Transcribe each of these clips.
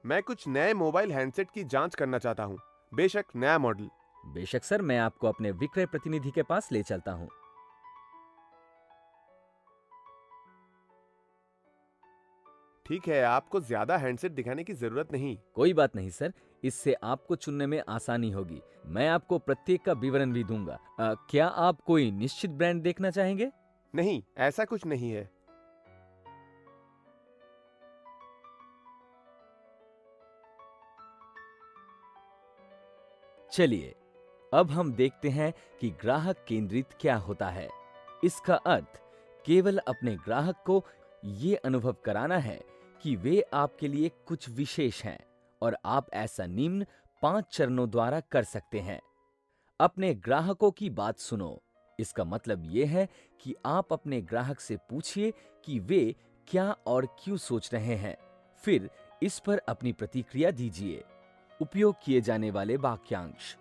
मैं कुछ नए मोबाइल हैंडसेट की जांच करना चाहता हूँ, बेशक नया मॉडल। बेशक सर, मैं आपको अपने विक्रय प्रतिनिधि के पास ले चलता हूँ। ठीक है, आपको ज्यादा हैंडसेट दिखाने की जरूरत नहीं। कोई बात नहीं सर, इससे आपको चुनने में आसानी होगी। मैं आपको प्रत्येक का विवरण भी दूंगा। क्या आप कोई निश्चित ब्रांड देखना चाहेंगे? नहीं, ऐसा कुछ नहीं है। चलिए, अब हम देखते हैं कि ग्राहक केंद्रित क्या होता है। इसका अर्थ केवल अपने ग्राहक को ये अनुभव कराना है कि वे आपके लिए कुछ विशेष हैं, और आप ऐसा निम्न 5 चरणों द्वारा कर सकते हैं। अपने ग्राहकों की बात सुनो। इसका मतलब ये है कि आप अपने ग्राहक से पूछिए कि वे क्या और क्यों सोच रहे हैं। फिर इस पर अपनी प्रतिक्रिया दीजिए। उपयोग किए जाने वाले वाक्यांश।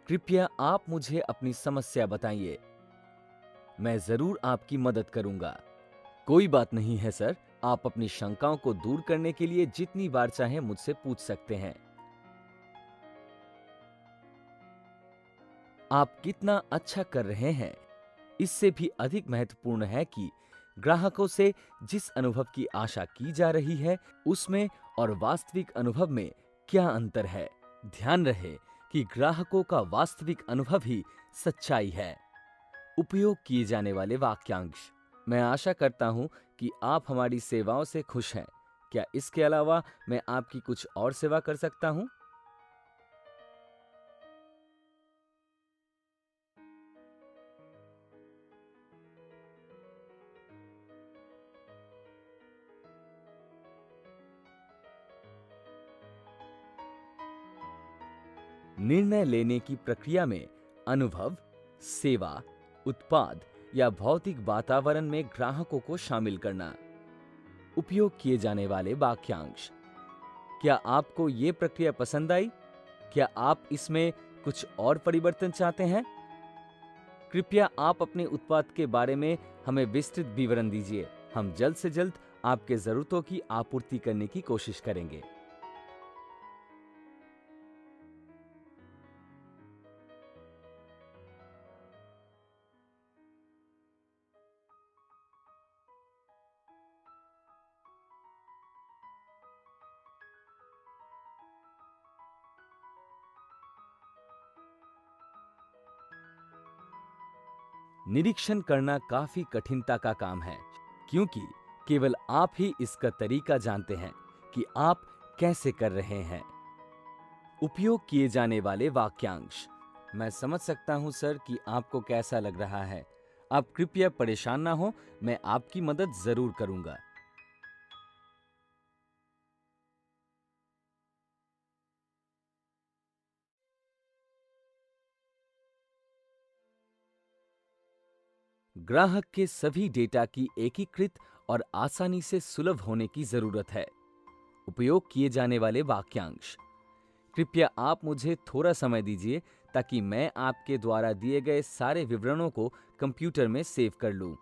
कृपया आप मुझे अपनी समस्या बताइए। मैं जरूर आपकी मदद करूंगा। कोई बात नहीं है सर, आप अपनी शंकाओं को दूर करने के लिए जितनी बार चाहें मुझसे पूछ सकते हैं। आप कितना अच्छा कर रहे हैं, इससे भी अधिक महत्वपूर्ण है कि ग्राहकों से जिस अनुभव की आशा की जा रही है उसमें और वास्तविक अनुभव में क्या अंतर है। ध्यान रहे कि ग्राहकों का वास्तविक अनुभव ही सच्चाई है। उपयोग किए जाने वाले वाक्यांश। मैं आशा करता हूं कि आप हमारी सेवाओं से खुश हैं। क्या इसके अलावा मैं आपकी कुछ और सेवा कर सकता हूं? निर्णय लेने की प्रक्रिया में अनुभव, सेवा, उत्पाद या भौतिक वातावरण में ग्राहकों को शामिल करना। उपयोग किए जाने वाले वाक्यांश। क्या आपको ये प्रक्रिया पसंद आई? क्या आप इसमें कुछ और परिवर्तन चाहते हैं? कृपया आप अपने उत्पाद के बारे में हमें विस्तृत विवरण दीजिए। हम जल्द से जल्द आपके जरूरतों की आपूर्ति करने की कोशिश करेंगे। निरीक्षण करना काफी कठिनता का काम है, क्योंकि केवल आप ही इसका तरीका जानते हैं कि आप कैसे कर रहे हैं। उपयोग किए जाने वाले वाक्यांश। मैं समझ सकता हूं सर कि आपको कैसा लग रहा है। आप कृपया परेशान ना हो, मैं आपकी मदद जरूर करूंगा। ग्राहक के सभी डेटा की एकीकृत और आसानी से सुलभ होने की जरूरत है। उपयोग किए जाने वाले वाक्यांश। कृपया आप मुझे थोड़ा समय दीजिए ताकि मैं आपके द्वारा दिए गए सारे विवरणों को कंप्यूटर में सेव कर लूं।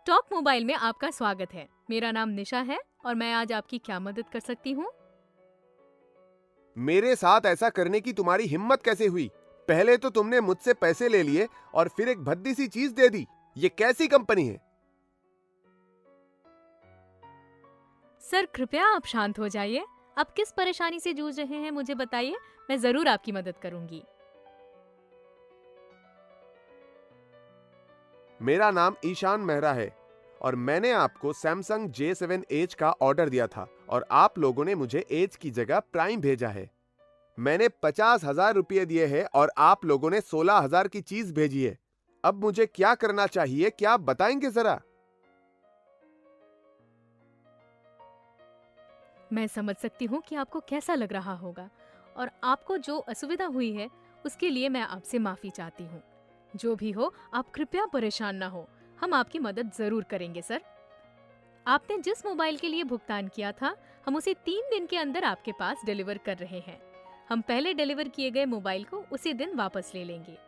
टॉप मोबाइल में आपका स्वागत है। मेरा नाम निशा है और मैं आज आपकी क्या मदद कर सकती हूँ? मेरे साथ ऐसा करने की तुम्हारी हिम्मत कैसे हुई? पहले तो तुमने मुझसे पैसे ले लिए और फिर एक भद्दी सी चीज दे दी। ये कैसी कंपनी है? सर कृपया आप शांत हो जाइए। आप किस परेशानी से जूझ रहे हैं मुझे बताइए, मैं जरूर आपकी मदद करूंगी। मेरा नाम ईशान मेहरा है और मैंने आपको सैमसंग J7 एज का ऑर्डर दिया था और आप लोगों ने मुझे एज की जगह प्राइम भेजा है। मैंने 50,000 रुपये दिए हैं और आप लोगों ने 16,000 की चीज भेजी है। अब मुझे क्या करना चाहिए, क्या आप बताएंगे जरा? मैं समझ सकती हूँ कि आपको कैसा लग रहा होगा और आपको जो असुविधा हुई है उसके लिए मैं आपसे माफी चाहती हूँ। जो भी हो, आप कृपया परेशान ना हो, हम आपकी मदद जरूर करेंगे सर। आपने जिस मोबाइल के लिए भुगतान किया था, हम उसे 3 दिन के अंदर आपके पास डिलीवर कर रहे हैं। हम पहले डिलीवर किए गए मोबाइल को उसी दिन वापस ले लेंगे,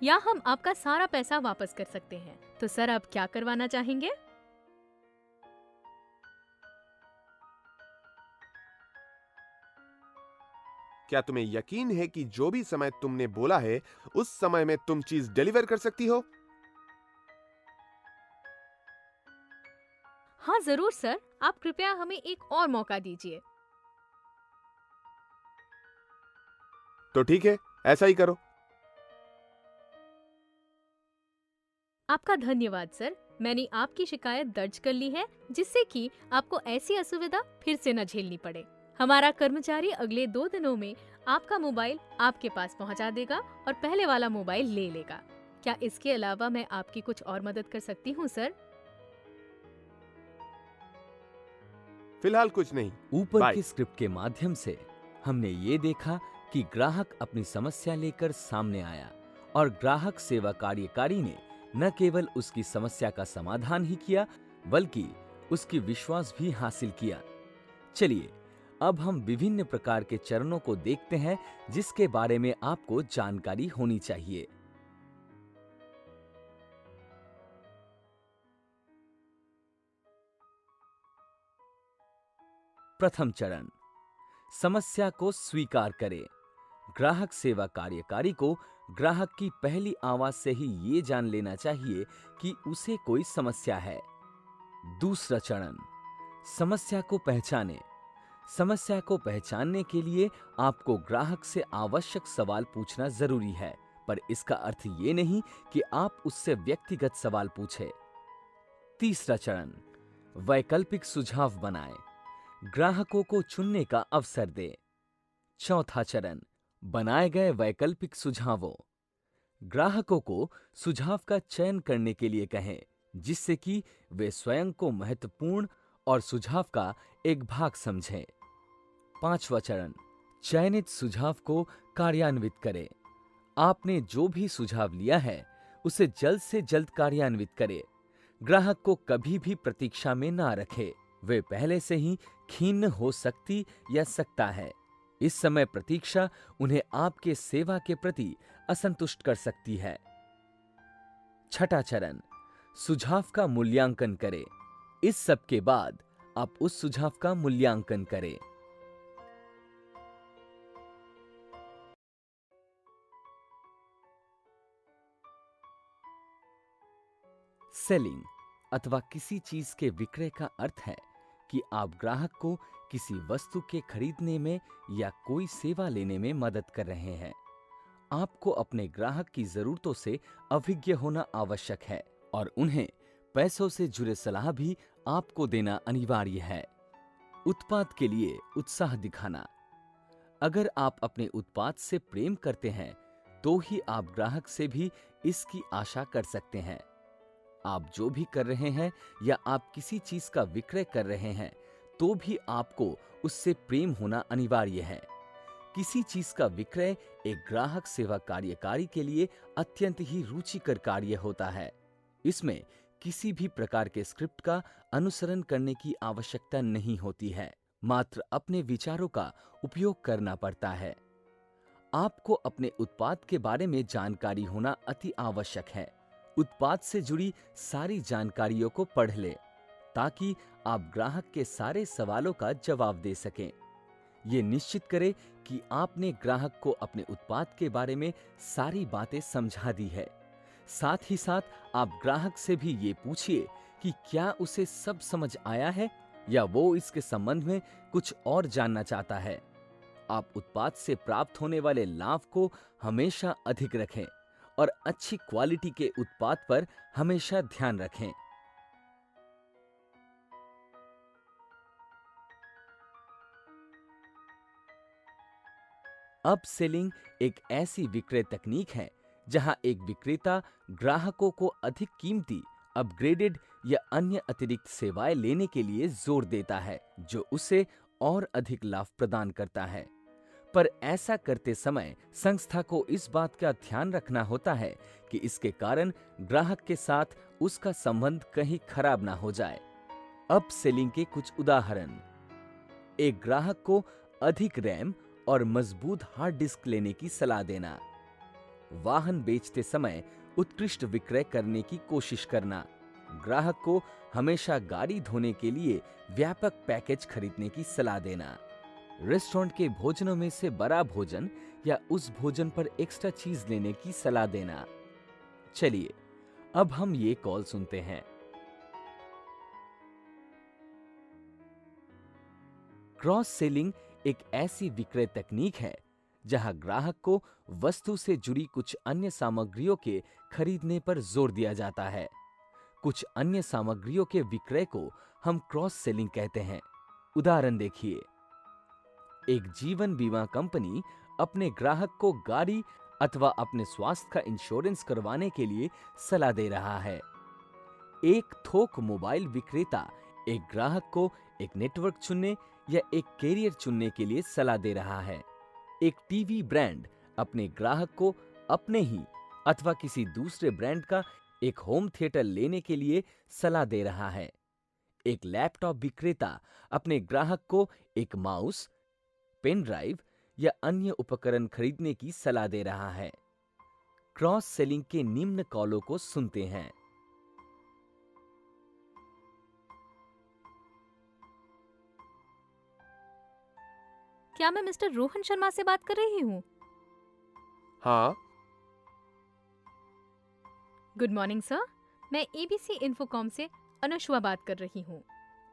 या हम आपका सारा पैसा वापस कर सकते हैं। तो सर, आप क्या करवाना चाहेंगे? क्या तुम्हें यकीन है कि जो भी समय तुमने बोला है उस समय में तुम चीज डिलीवर कर सकती हो? हाँ जरूर सर, आप कृपया हमें एक और मौका दीजिए। तो ठीक है, ऐसा ही करो। आपका धन्यवाद सर, मैंने आपकी शिकायत दर्ज कर ली है, जिससे कि आपको ऐसी असुविधा फिर से न झेलनी पड़े। हमारा कर्मचारी अगले 2 दिनों में आपका मोबाइल आपके पास पहुंचा देगा और पहले वाला मोबाइल ले लेगा। क्या इसके अलावा मैं आपकी कुछ और मदद कर सकती हूँ सर? फिलहाल कुछ नहीं। ऊपर बाय। की स्क्रिप्ट के माध्यम से हमने ये देखा कि ग्राहक अपनी समस्या लेकर सामने आया और ग्राहक सेवा कार्यकारी ने न केवल उसकी समस्या का समाधान ही किया, बल्कि उसकी विश्वास भी हासिल किया। चलिए अब हम विभिन्न प्रकार के चरणों को देखते हैं जिसके बारे में आपको जानकारी होनी चाहिए। प्रथम चरण, समस्या को स्वीकार करें। ग्राहक सेवा कार्यकारी को ग्राहक की पहली आवाज से ही ये जान लेना चाहिए कि उसे कोई समस्या है। दूसरा चरण, समस्या को पहचानें। समस्या को पहचानने के लिए आपको ग्राहक से आवश्यक सवाल पूछना जरूरी है, पर इसका अर्थ ये नहीं कि आप उससे व्यक्तिगत सवाल पूछें। तीसरा चरण, वैकल्पिक सुझाव बनाएं। ग्राहकों को चुनने का अवसर दें। चौथा चरण, बनाए गए वैकल्पिक सुझावों। ग्राहकों को सुझाव का चयन करने के लिए कहें, जिससे कि वे स्वयं को महत्वपूर्ण और सुझाव का एक भाग समझें। पांचवा चरण, चयनित सुझाव को कार्यान्वित करें। आपने जो भी सुझाव लिया है उसे जल्द से जल्द कार्यान्वित करें। ग्राहक को कभी भी प्रतीक्षा में ना रखें, वे पहले से ही खिन्न हो सकती या सकता है। इस समय प्रतीक्षा उन्हें आपके सेवा के प्रति असंतुष्ट कर सकती है। छठा चरण, सुझाव का मूल्यांकन करें। इस सब के बाद आप उस सुझाव का मूल्यांकन करें। सेलिंग अथवा किसी चीज के विक्रय का अर्थ है कि आप ग्राहक को किसी वस्तु के खरीदने में या कोई सेवा लेने में मदद कर रहे हैं। आपको अपने ग्राहक की जरूरतों से अभिज्ञ होना आवश्यक है और उन्हें पैसों से जुड़े सलाह भी आपको देना अनिवार्य है। उत्पाद के लिए उत्साह दिखाना। अगर आप अपने उत्पाद से प्रेम करते हैं तो ही आप ग्राहक से भी इसकी आशा कर सकते हैं। आप जो भी कर रहे हैं या आप किसी चीज का विक्रय कर रहे हैं तो भी आपको उससे प्रेम होना अनिवार्य है। किसी चीज का विक्रय एक ग्राहक सेवा कार्यकारी के लिए अत्यंत ही रुचिकर कार्य होता है। इसमें किसी भी प्रकार के स्क्रिप्ट का अनुसरण करने की आवश्यकता नहीं होती है, मात्र अपने विचारों का उपयोग करना पड़ता है। आपको अपने उत्पाद के बारे में जानकारी होना अति आवश्यक है। उत्पाद से जुड़ी सारी जानकारियों को पढ़ लें ताकि आप ग्राहक के सारे सवालों का जवाब दे सकें। ये निश्चित करें कि आपने ग्राहक को अपने उत्पाद के बारे में सारी बातें समझा दी है। साथ ही साथ आप ग्राहक से भी ये पूछिए कि क्या उसे सब समझ आया है या वो इसके संबंध में कुछ और जानना चाहता है। आप उत्पाद से प्राप्त होने वाले लाभ को हमेशा अधिक रखें और अच्छी क्वालिटी के उत्पाद पर हमेशा ध्यान रखें। अपसेलिंग एक ऐसी विक्रय तकनीक है जहां एक विक्रेता ग्राहकों को अधिक कीमती, अपग्रेडेड या अन्य अतिरिक्त सेवाएं लेने के लिए जोर देता है जो उसे और अधिक लाभ प्रदान करता है। पर ऐसा करते समय संस्था को इस बात का ध्यान रखना होता है कि इसके कारण ग्राहक के साथ उसका संबंध कहीं खराब ना हो जाए। अप सेलिंग के कुछ उदाहरण। एक ग्राहक को अधिक रैम और मजबूत हार्ड डिस्क लेने की सलाह देना। वाहन बेचते समय उत्कृष्ट विक्रय करने की कोशिश करना। ग्राहक को हमेशा गाड़ी धोने के लिए व्यापक पैकेज खरीदने की सलाह देना। रेस्टोरेंट के भोजनों में से बड़ा भोजन या उस भोजन पर एक्स्ट्रा चीज लेने की सलाह देना। चलिए अब हम ये कॉल सुनते हैं। क्रॉस सेलिंग एक ऐसी विक्रय तकनीक है जहां ग्राहक को वस्तु से जुड़ी कुछ अन्य सामग्रियों के खरीदने पर जोर दिया जाता है। कुछ अन्य सामग्रियों के विक्रय को हम क्रॉस सेलिंग कहते हैं। उदाहरण देखिए। एक जीवन बीमा कंपनी अपने ग्राहक को गाड़ी अथवा अपने स्वास्थ्य का इंश्योरेंस करवाने के लिए सलाह दे रहा है। एक थोक मोबाइल विक्रेता एक ग्राहक को एक नेटवर्क चुनने या एक कैरियर चुनने के लिए सलाह दे रहा है। एक टीवी ब्रांड अपने ग्राहक को अपने ही अथवा किसी दूसरे ब्रांड का एक होम थिएटर लेने के लिए सलाह दे रहा है। एक लैपटॉप विक्रेता अपने ग्राहक को एक माउस, पेन ड्राइव या अन्य उपकरण खरीदने की सलाह दे रहा है। क्रॉस सेलिंग के निम्न कॉलों को सुनते हैं। क्या मैं मिस्टर रोहन शर्मा से बात कर रही हूँ? हाँ, गुड मॉर्निंग सर, मैं एबीसी इन्फोकॉम से अनुष्वा बात कर रही हूँ।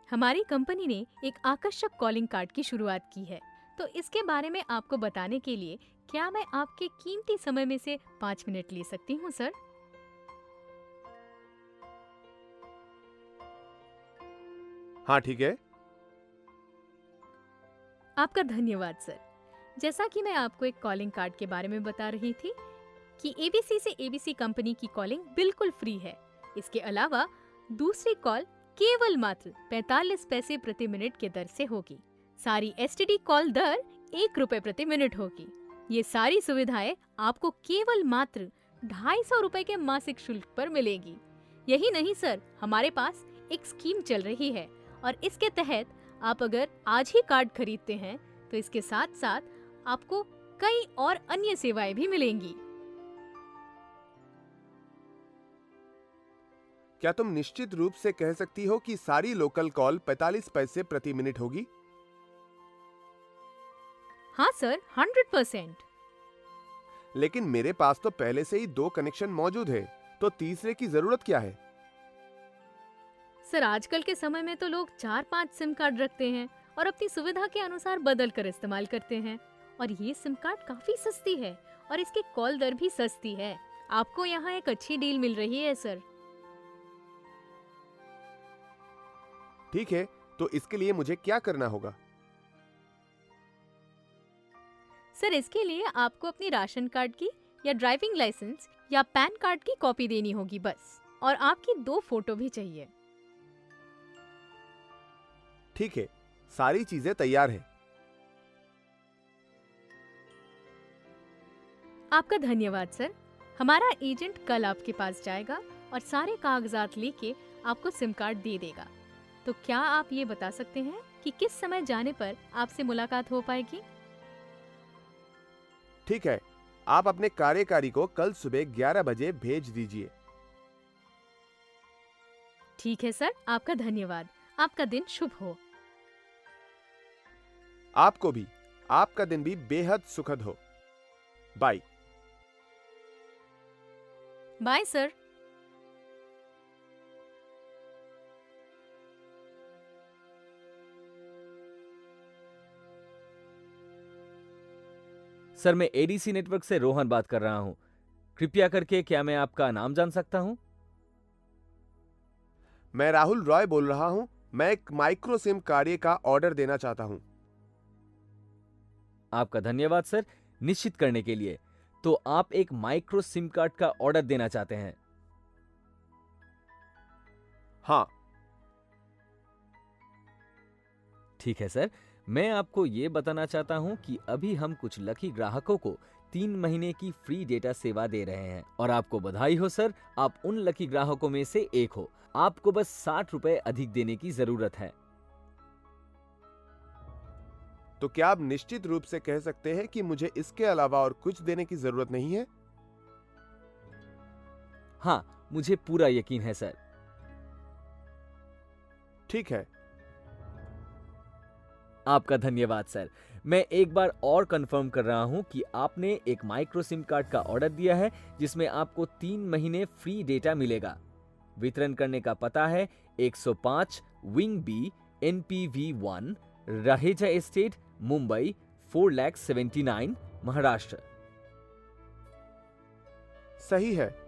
हमारी कंपनी ने एक आकर्षक कॉलिंग कार्ड की शुरुआत की है, तो इसके बारे में आपको बताने के लिए क्या मैं आपके कीमती समय में से 5 मिनट ले सकती हूँ सर? हाँ ठीक है। आपका धन्यवाद सर। जैसा कि मैं आपको एक कॉलिंग कार्ड के बारे में बता रही थी कि एबीसी से एबीसी कंपनी की कॉलिंग बिल्कुल फ्री है। इसके अलावा दूसरी कॉल केवल मात्र 45 पैसे प्रति मिनट के दर से होगी। सारी एसटीडी कॉल दर 1 रुपए प्रति मिनट होगी। ये सारी सुविधाएं आपको केवल मात्र 250 रुपए के मासिक शुल्क पर मिलेगी। यही नहीं सर, हमारे पास एक स्कीम चल रही है और इसके तहत आप अगर आज ही कार्ड खरीदते हैं तो इसके साथ साथ आपको कई और अन्य सेवाएं भी मिलेंगी। क्या तुम निश्चित रूप से कह सकती हो कि सारी लोकल कॉल 45 पैसे प्रति मिनट होगी? हाँ सर, 100%। लेकिन मेरे पास तो पहले से ही 2 कनेक्शन मौजूद है, तो तीसरे की जरूरत क्या है? सर, आजकल के समय में तो लोग 4-5 सिम कार्ड रखते हैं और अपनी सुविधा के अनुसार बदल कर इस्तेमाल करते हैं। और ये सिम कार्ड काफी सस्ती है और इसकी कॉल दर भी सस्ती है। आपको यहाँ एक अच्छी डील मिल रही है सर। ठीक है, तो इसके लिए मुझे क्या करना होगा? सर, इसके लिए आपको अपनी राशन कार्ड की या ड्राइविंग लाइसेंस या पैन कार्ड की कॉपी देनी होगी बस, और आपकी 2 फोटो भी चाहिए। ठीक है, सारी चीजें तैयार हैं। आपका धन्यवाद सर। हमारा एजेंट कल आपके पास जाएगा और सारे कागजात लेके आपको सिम कार्ड दे देगा। तो क्या आप ये बता सकते हैं कि किस समय जाने पर आपसे मुलाकात हो पाएगी? ठीक है, आप अपने कार्यकारी को कल सुबह 11 बजे भेज दीजिए। ठीक है सर, आपका धन्यवाद। आपका दिन शुभ हो। आपको भी, आपका दिन भी बेहद सुखद हो। बाय। Bye sir. सर, मैं एडीसी नेटवर्क से रोहन बात कर रहा हूं। कृपया करके क्या मैं आपका नाम जान सकता हूं? मैं राहुल रॉय बोल रहा हूं। मैं एक माइक्रो सिम कार्य का ऑर्डर देना चाहता हूं। आपका धन्यवाद सर, निश्चित करने के लिए। तो आप एक माइक्रो सिम कार्ड का ऑर्डर देना चाहते हैं? हाँ। ठीक है सर, मैं आपको ये बताना चाहता हूँ कि अभी हम कुछ लकी ग्राहकों को 3 महीने की फ्री डेटा सेवा दे रहे हैं और आपको बधाई हो सर, आप उन लकी ग्राहकों में से एक हो। आपको बस 60 रुपए अधिक देने की जरूरत है। तो क्या आप निश्चित रूप से कह सकते हैं कि मुझे इसके अलावा और कुछ देने की जरूरत नहीं है? हाँ, मुझे पूरा यकीन है सर। ठीक है। आपका धन्यवाद सर। मैं एक बार और कंफर्म कर रहा हूं कि आपने एक माइक्रो सिम कार्ड का ऑर्डर दिया है जिसमें आपको 3 महीने फ्री डेटा मिलेगा। वितरण करने का पता है 105 wing B NPV 1 Raheja estate Mumbai 4,79,000 Maharashtra. सही है।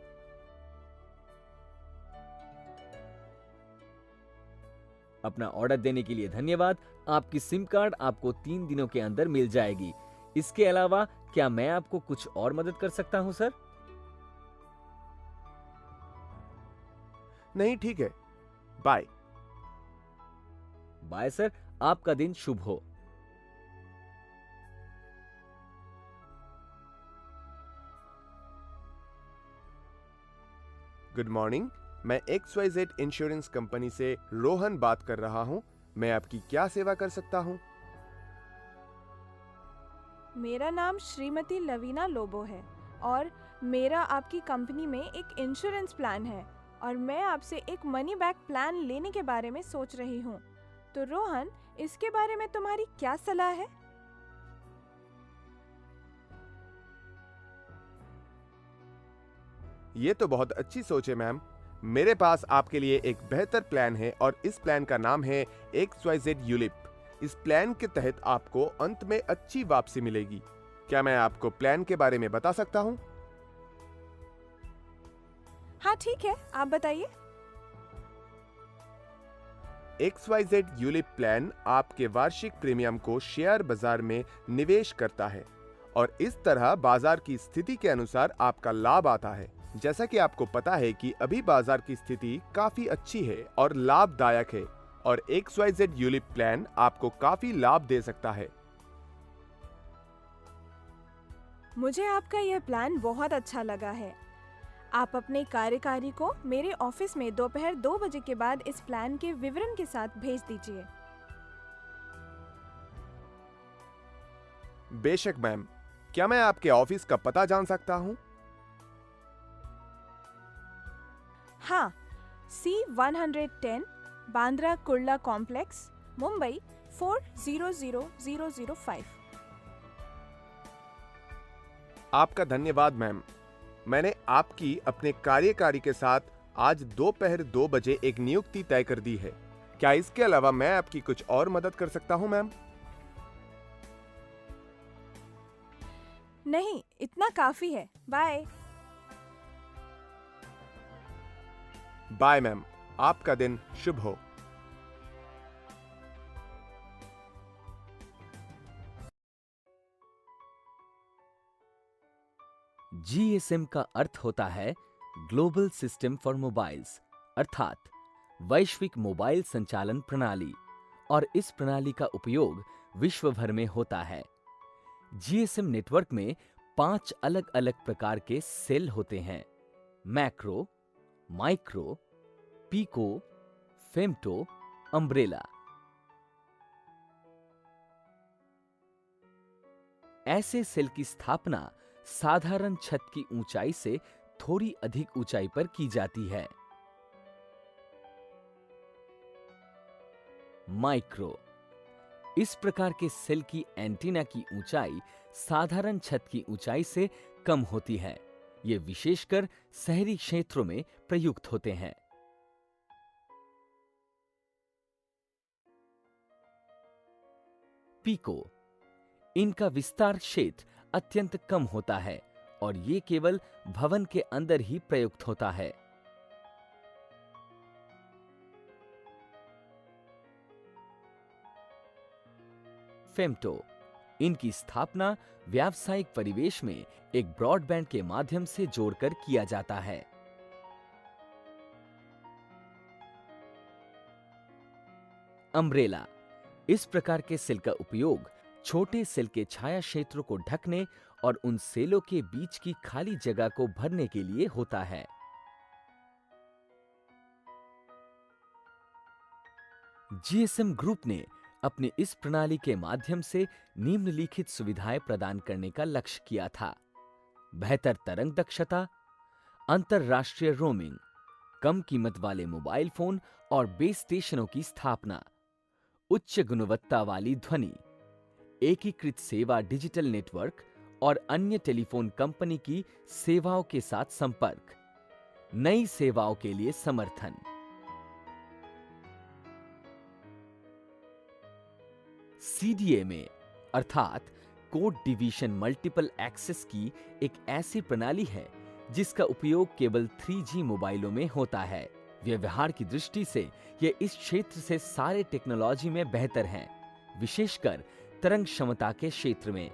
अपना ऑर्डर देने के लिए धन्यवाद। आपकी सिम कार्ड आपको 3 दिनों के अंदर मिल जाएगी। इसके अलावा क्या मैं आपको कुछ और मदद कर सकता हूं सर? नहीं, ठीक है। बाय। बाय सर, आपका दिन शुभ हो। Good morning. मैं XYZ इंश्योरेंस कंपनी से रोहन बात कर रहा हूं। मैं आपकी क्या सेवा कर सकता हूं? मेरा नाम श्रीमती लवीना लोबो है और मेरा आपकी कंपनी में एक इंश्योरेंस प्लान है और मैं आपसे एक मनी बैक प्लान लेने के बारे में सोच रही हूँ। तो रोहन, इसके बारे में तुम्हारी क्या सलाह है? ये तो बहुत अच्छी सोच है मैम। मेरे पास आपके लिए एक बेहतर प्लान है और इस प्लान का नाम है XYZ यूलिप। इस प्लान के तहत आपको अंत में अच्छी वापसी मिलेगी। क्या मैं आपको प्लान के बारे में बता सकता हूँ? हाँ ठीक है, आप बताइए। XYZ यूलिप प्लान आपके वार्षिक प्रीमियम को शेयर बाजार में निवेश करता है और इस तरह बाजार की स्थिति के अनुसार आपका लाभ आता है। जैसा कि आपको पता है कि अभी बाजार की स्थिति काफी अच्छी है और लाभदायक है और XYZ यूलिप प्लान आपको काफी लाभ दे सकता है। मुझे आपका यह प्लान बहुत अच्छा लगा है। आप अपने कार्यकारी को मेरे ऑफिस में दोपहर 2 बजे के बाद इस प्लान के विवरण के साथ भेज दीजिए। बेशक मैम। क्या मैं आपके ऑफिस का पता जान सकता हूँ? हाँ, C110 बांद्रा कुर्ला कॉम्प्लेक्स, मुंबई 400005। आपका धन्यवाद मैम। मैंने आपकी अपने कार्यकारी के साथ आज दोपहर 2 बजे एक नियुक्ति तय कर दी है। क्या इसके अलावा मैं आपकी कुछ और मदद कर सकता हूं मैम? नहीं, इतना काफी है। बाय। Bye ma'am. आपका दिन शुभ हो। GSM का अर्थ होता है ग्लोबल सिस्टम फॉर मोबाइल्स, अर्थात वैश्विक मोबाइल संचालन प्रणाली, और इस प्रणाली का उपयोग विश्व भर में होता है। GSM नेटवर्क में 5 अलग अलग प्रकार के सेल होते हैं: macro, micro, pico, femto, umbrella. ऐसे सेल की स्थापना साधारण छत की ऊंचाई से थोड़ी अधिक ऊंचाई पर की जाती है। माइक्रो, इस प्रकार के सेल की एंटीना की ऊंचाई साधारण छत की ऊंचाई से कम होती है। ये विशेषकर शहरी क्षेत्रों में प्रयुक्त होते हैं। पीको, इनका विस्तार क्षेत्र अत्यंत कम होता है और ये केवल भवन के अंदर ही प्रयुक्त होता है। फेम्टो, इनकी स्थापना व्यावसायिक परिवेश में एक ब्रॉडबैंड के माध्यम से जोड़कर किया जाता है। अम्ब्रेला, इस प्रकार के सेल का उपयोग छोटे सेल के छाया क्षेत्रों को ढकने और उन सेलों के बीच की खाली जगह को भरने के लिए होता है। जीएसएम ग्रुप ने अपनी इस प्रणाली के माध्यम से निम्नलिखित सुविधाएं प्रदान करने का लक्ष्य किया था: बेहतर तरंग दक्षता, अंतरराष्ट्रीय रोमिंग, कम कीमत वाले मोबाइल फोन और बेस स्टेशनों की स्थापना, उच्च गुणवत्ता वाली ध्वनि, एकीकृत सेवा डिजिटल नेटवर्क और अन्य टेलीफोन कंपनी की सेवाओं के साथ संपर्क, नई सेवाओं के लिए समर्थन। सीडीएमए अर्थात कोड डिवीजन मल्टीपल एक्सेस की एक ऐसी प्रणाली है जिसका उपयोग केवल 3G मोबाइलों में होता है। व्यवहार की दृष्टि से यह इस क्षेत्र से सारे टेक्नोलॉजी में बेहतर है, विशेषकर तरंग क्षमता के क्षेत्र में।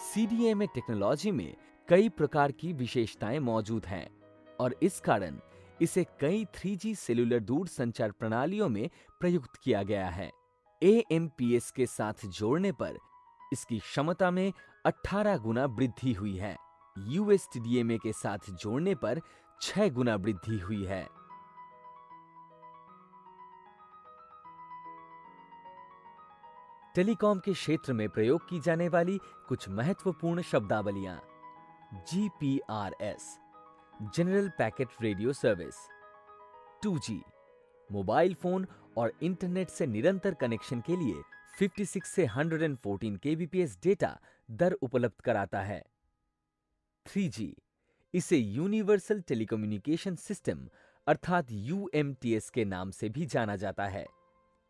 सीडीएमए टेक्नोलॉजी में कई प्रकार की विशेषताएं मौजूद हैं और इस कारण इसे कई 3G सेलुलर दूर संचार प्रणालियों में प्रयुक्त किया गया है। AMPS के साथ जोड़ने पर इसकी क्षमता में 18 गुना वृद्धि हुई है। USTDMA के साथ जोड़ने पर 6 गुना वृद्धि हुई है। टेलीकॉम के क्षेत्र में प्रयोग की जाने वाली कुछ महत्वपूर्ण शब्दावलियां: GPRS general packet radio service, 2G mobile phone और इंटरनेट से निरंतर कनेक्शन के लिए 56 से 114 kbps डेटा दर उपलब्ध कराता है। 3G इसे यूनिवर्सल टेलीकम्युनिकेशन सिस्टम अर्थात UMTS के नाम से भी जाना जाता है।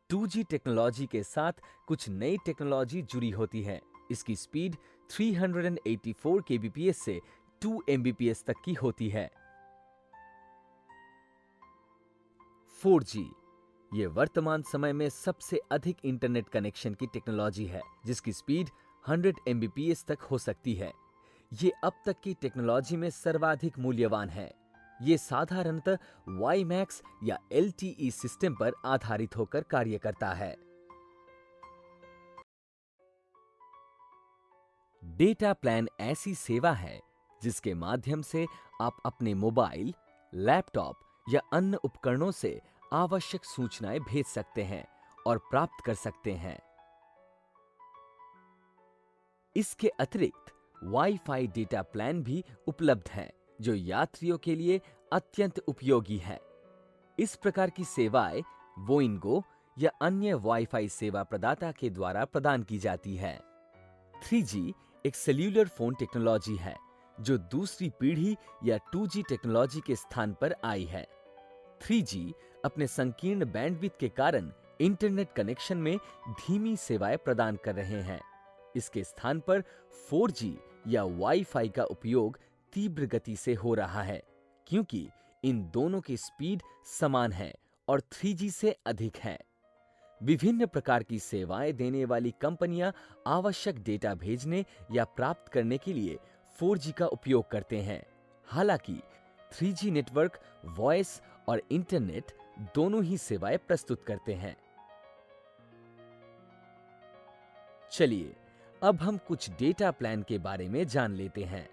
2G टेक्नोलॉजी के साथ कुछ नई टेक्नोलॉजी जुड़ी होती है। इसकी स्पीड 384 kbps से 2 Mbps तक की होती है। 4G ये वर्तमान समय में सबसे अधिक इंटरनेट कनेक्शन की टेक्नोलॉजी है, जिसकी स्पीड 100 Mbps तक हो सकती है। ये अब तक की टेक्नोलॉजी में सर्वाधिक मूल्यवान है। ये साधारणतः WiMAX या LTE सिस्टम पर आधारित होकर कार्य करता है। डेटा प्लान ऐसी सेवा है जिसके माध्यम से आप अपने मोबाइल, लैपटॉप या अन्य उपकरणों से आवश्यक सूचनाएं भेज सकते हैं और प्राप्त कर सकते हैं। इसके अतिरिक्त वाईफाई डेटा प्लान भी उपलब्ध है जो यात्रियों के लिए अत्यंत उपयोगी है। इस प्रकार की सेवाएं वोइंगो या अन्य वाईफाई सेवा प्रदाता के द्वारा प्रदान की जाती है। 3G एक सेल्यूलर फोन टेक्नोलॉजी है जो दूसरी पीढ़ी या 2G टेक्नोलॉजी के स्थान पर आई है। 3G अपने संकीर्ण बैंडविड्थ के कारण इंटरनेट कनेक्शन में धीमी सेवाएं प्रदान कर रहे हैं। इसके स्थान पर 4G या वाईफाई का उपयोग तीव्र गति से हो रहा है, क्योंकि इन दोनों की स्पीड समान है और 3G से अधिक है। विभिन्न प्रकार की सेवाएं देने वाली कंपनियां आवश्यक डेटा भेजने या प्राप्त करने के लिए 4G का उपयोग करते हैं। हालांकि 3G नेटवर्क वॉइस और इंटरनेट दोनों ही सेवाएं प्रस्तुत करते हैं। चलिए अब हम कुछ डेटा प्लान के बारे में जान लेते हैं।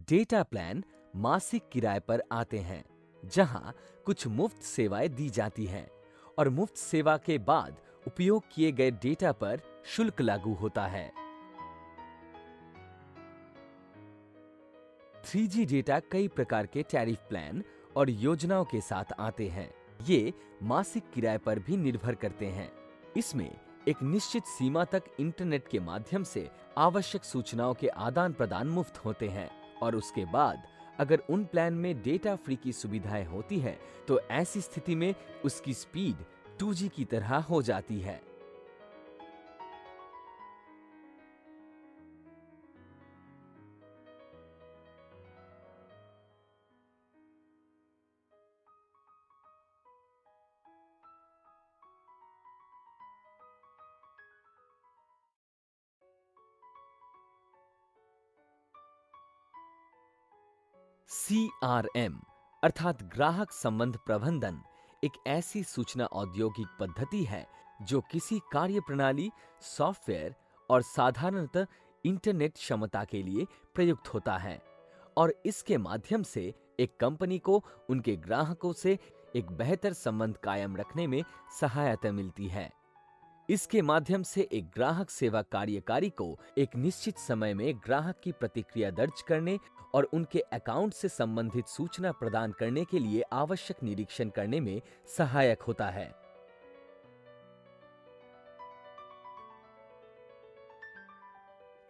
डेटा प्लान मासिक किराए पर आते हैं, जहां कुछ मुफ्त सेवाएं दी जाती हैं और मुफ्त सेवा के बाद उपयोग किए गए डेटा पर शुल्क लागू होता है। 3G डेटा कई प्रकार के टैरिफ प्लान और योजनाओं के साथ आते हैं। ये मासिक किराए पर भी निर्भर करते हैं। इसमें एक निश्चित सीमा तक इंटरनेट के माध्यम से आवश्यक सूचनाओं के आदान प्रदान मुफ्त होते हैं और उसके बाद अगर उन प्लान में डेटा फ्री की सुविधाएं होती है तो ऐसी स्थिति में उसकी स्पीड 2G की तरह हो जाती है। CRM अर्थात ग्राहक संबंध प्रबंधन एक ऐसी सूचना औद्योगिक पद्धति है जो किसी कार्य प्रणाली, सॉफ्टवेयर और साधारणतः इंटरनेट क्षमता के लिए प्रयुक्त होता है और इसके माध्यम से एक कंपनी को उनके ग्राहकों से एक बेहतर संबंध कायम रखने में सहायता मिलती है। इसके माध्यम से एक ग्राहक सेवा कार्यकारी को एक निश्चित समय में ग्राहक की प्रतिक्रिया दर्ज करने और उनके अकाउंट से संबंधित सूचना प्रदान करने के लिए आवश्यक निरीक्षण करने में सहायक होता है।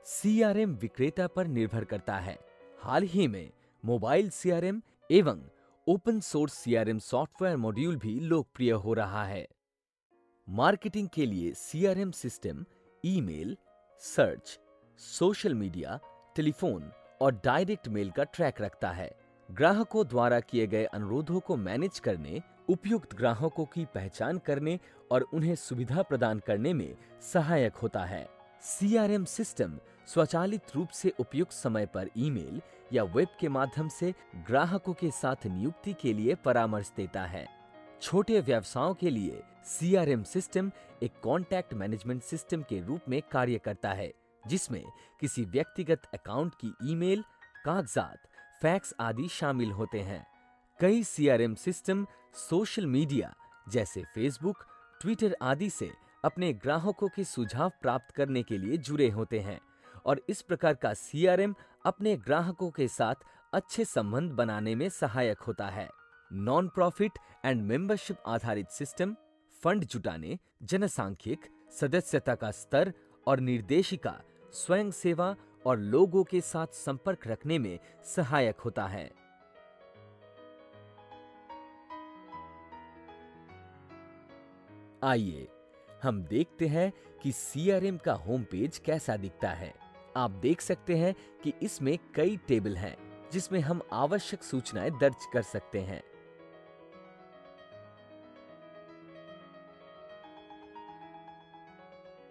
CRM विक्रेता पर निर्भर करता है। हाल ही में मोबाइल CRM एवं open source CRM software module भी लोकप्रिय हो रहा है। मार्केटिंग के लिए CRM system email, search, social media, telephone और डायरेक्ट मेल का ट्रैक रखता है। ग्राहकों द्वारा किए गए अनुरोधों को मैनेज करने, उपयुक्त ग्राहकों की पहचान करने और उन्हें सुविधा प्रदान करने में सहायक होता है। CRM सिस्टम स्वचालित रूप से उपयुक्त समय पर ईमेल या वेब के माध्यम से ग्राहकों के साथ नियुक्ति के लिए परामर्श देता है। छोटे व्यवसायों के लिए CRM सिस्टम एक कॉन्टैक्ट मैनेजमेंट सिस्टम के रूप में कार्य करता है, जिसमें किसी व्यक्तिगत अकाउंट की ईमेल, कागजात, फैक्स आदि शामिल होते हैं। कई CRM सिस्टम सोशल मीडिया जैसे फेसबुक, ट्विटर आदि से अपने ग्राहकों के सुझाव प्राप्त करने के लिए जुड़े होते हैं और इस प्रकार का CRM अपने ग्राहकों के साथ अच्छे संबंध बनाने में सहायक होता है। नॉन प्रॉफिट एंड मेंबरशिप आधारित सिस्टम फंड जुटाने, जनसांख्यिक, सदस्यता का स्तर और निर्देशिका, स्वयं सेवा और लोगों के साथ संपर्क रखने में सहायक होता है। आइए हम देखते हैं कि CRM का होम पेज कैसा दिखता है। आप देख सकते हैं कि इसमें कई टेबल हैं जिसमें हम आवश्यक सूचनाएं दर्ज कर सकते हैं।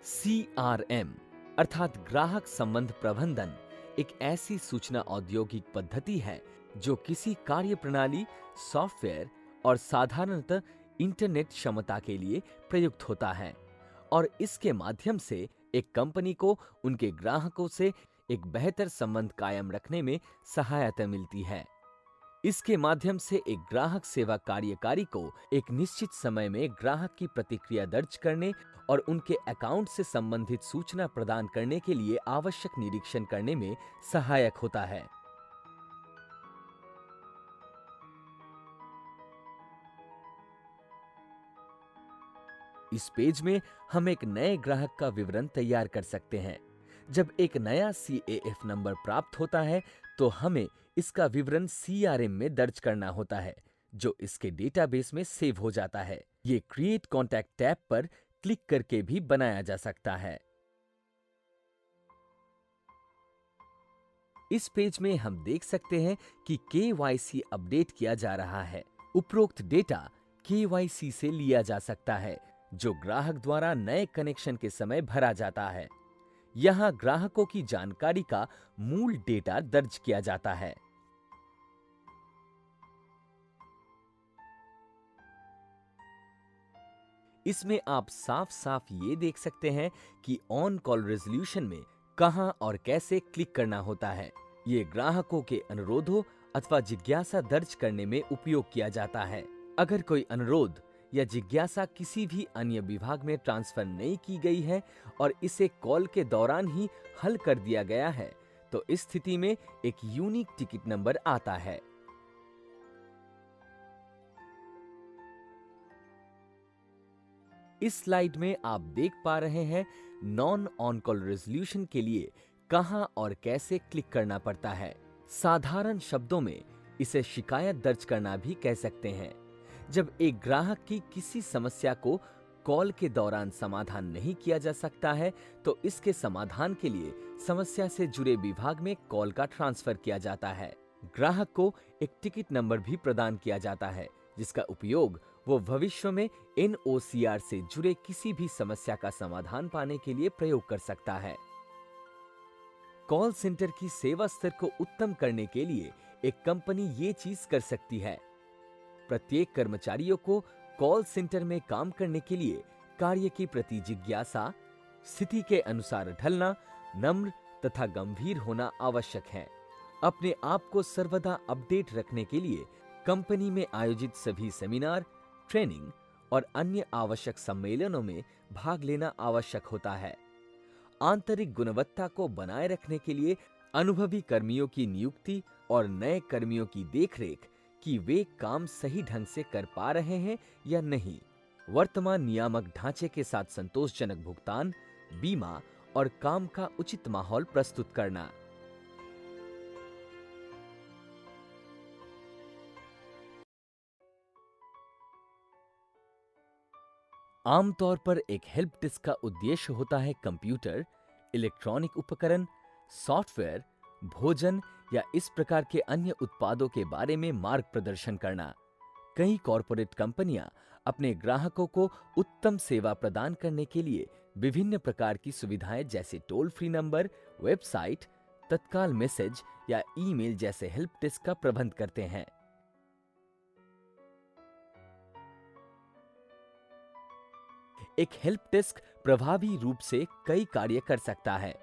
CRM अर्थात ग्राहक संबंध प्रबंधन एक ऐसी सूचना औद्योगिक पद्धति है जो किसी कार्य प्रणाली, सॉफ्टवेयर और साधारणतः इंटरनेट क्षमता के लिए प्रयुक्त होता है और इसके माध्यम से एक कंपनी को उनके ग्राहकों से एक बेहतर संबंध कायम रखने में सहायता मिलती है। इसके माध्यम से एक ग्राहक सेवा कार्यकारी को एक निश्चित समय में ग्राहक की प्रतिक्रिया दर्ज करने और उनके अकाउंट से संबंधित सूचना प्रदान करने के लिए आवश्यक निरीक्षण करने में सहायक होता है। इस पेज में हम एक नए ग्राहक का विवरण तैयार कर सकते हैं। जब एक नया CAF नंबर प्राप्त होता है तो हमें इसका विवरण CRM में दर्ज करना होता है, जो इसके डेटाबेस में सेव हो जाता है। ये क्रिएट कॉन्टैक्ट टैब पर क्लिक करके भी बनाया जा सकता है। इस पेज में हम देख सकते हैं कि KYC अपडेट किया जा रहा है। उपरोक्त डेटा KYC से लिया जा सकता है, जो ग्राहक द्वारा नए कनेक्शन के समय भरा जाता है। यहां ग्राहकों की जानकारी का मूल डेटा दर्ज किया जाता है। इसमें आप साफ साफ ये देख सकते हैं कि ऑन कॉल रेजोल्यूशन में कहां और कैसे क्लिक करना होता है। ये ग्राहकों के अनुरोधों अथवा जिज्ञासा दर्ज करने में उपयोग किया जाता है। अगर कोई अनुरोध या जिज्ञासा किसी भी अन्य विभाग में ट्रांसफर नहीं की गई है और इसे कॉल के दौरान ही हल कर दिया गया है, तो इस स्थिति में एक यूनिक टिकट नंबर आता है। इस स्लाइड में आप देख पा रहे हैं नॉन ऑन कॉल रेजोल्यूशन के लिए कहां और कैसे क्लिक करना पड़ता है। साधारण शब्दों में इसे शिकायत दर्ज करना भी कह सकते हैं। जब एक ग्राहक की किसी समस्या को कॉल के दौरान समाधान नहीं किया जा सकता है तो इसके समाधान के लिए समस्या से जुड़े विभाग में कॉल का ट्रांसफर किया जाता है। ग्राहक को एक टिकट नंबर भी प्रदान किया जाता है जिसका उपयोग वो भविष्य में NOCR से जुड़े किसी भी समस्या का समाधान पाने के लिए प्रयोग कर सकता है। कॉल सेंटर की सेवा स्तर को उत्तम करने के लिए एक कंपनी ये चीज कर सकती है। प्रत्येक कर्मचारियों को कॉल सेंटर में काम करने के लिए कार्य के प्रति जिज्ञासा, स्थिति के अनुसार ढलना, नम्र तथा गंभीर होना आवश्यक है। अपने आप को सर्वदा अपडेट रखने के लिए कंपनी में आयोजित सभी सेमिनार, ट्रेनिंग और अन्य आवश्यक सम्मेलनों में भाग लेना आवश्यक होता है। आंतरिक गुणवत्ता को बनाए रखने के लिए अनुभवी कर्मियों की नियुक्ति और नए कर्मियों की देखरेख कि वे काम सही ढंग से कर पा रहे हैं या नहीं। वर्तमान नियामक ढांचे के साथ संतोषजनक भुगतान, बीमा और काम का उचित माहौल प्रस्तुत करना। आमतौर पर एक हेल्प डेस्क का उद्देश्य होता है कंप्यूटर, इलेक्ट्रॉनिक उपकरण, सॉफ्टवेयर, भोजन या इस प्रकार के अन्य उत्पादों के बारे में मार्ग प्रदर्शन करना। कई कॉरपोरेट कंपनियां अपने ग्राहकों को उत्तम सेवा प्रदान करने के लिए विभिन्न प्रकार की सुविधाएं जैसे टोल फ्री नंबर, वेबसाइट, तत्काल मैसेज या ईमेल जैसे हेल्प डेस्क का प्रबंध करते हैं। एक हेल्प डेस्क प्रभावी रूप से कई कार्य कर सकता है।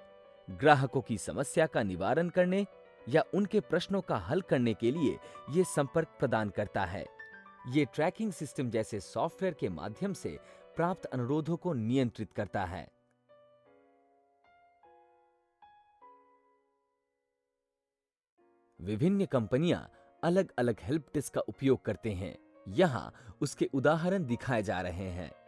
ग्राहकों की समस्या का निवारण करने या उनके प्रश्नों का हल करने के लिए यह संपर्क प्रदान करता है। ये ट्रैकिंग सिस्टम जैसे सॉफ्टवेयर के माध्यम से प्राप्त अनुरोधों को नियंत्रित करता है। विभिन्न कंपनियां अलग-अलग हेल्प डेस्क का उपयोग करते हैं। यहाँ उसके उदाहरण दिखाए जा रहे हैं।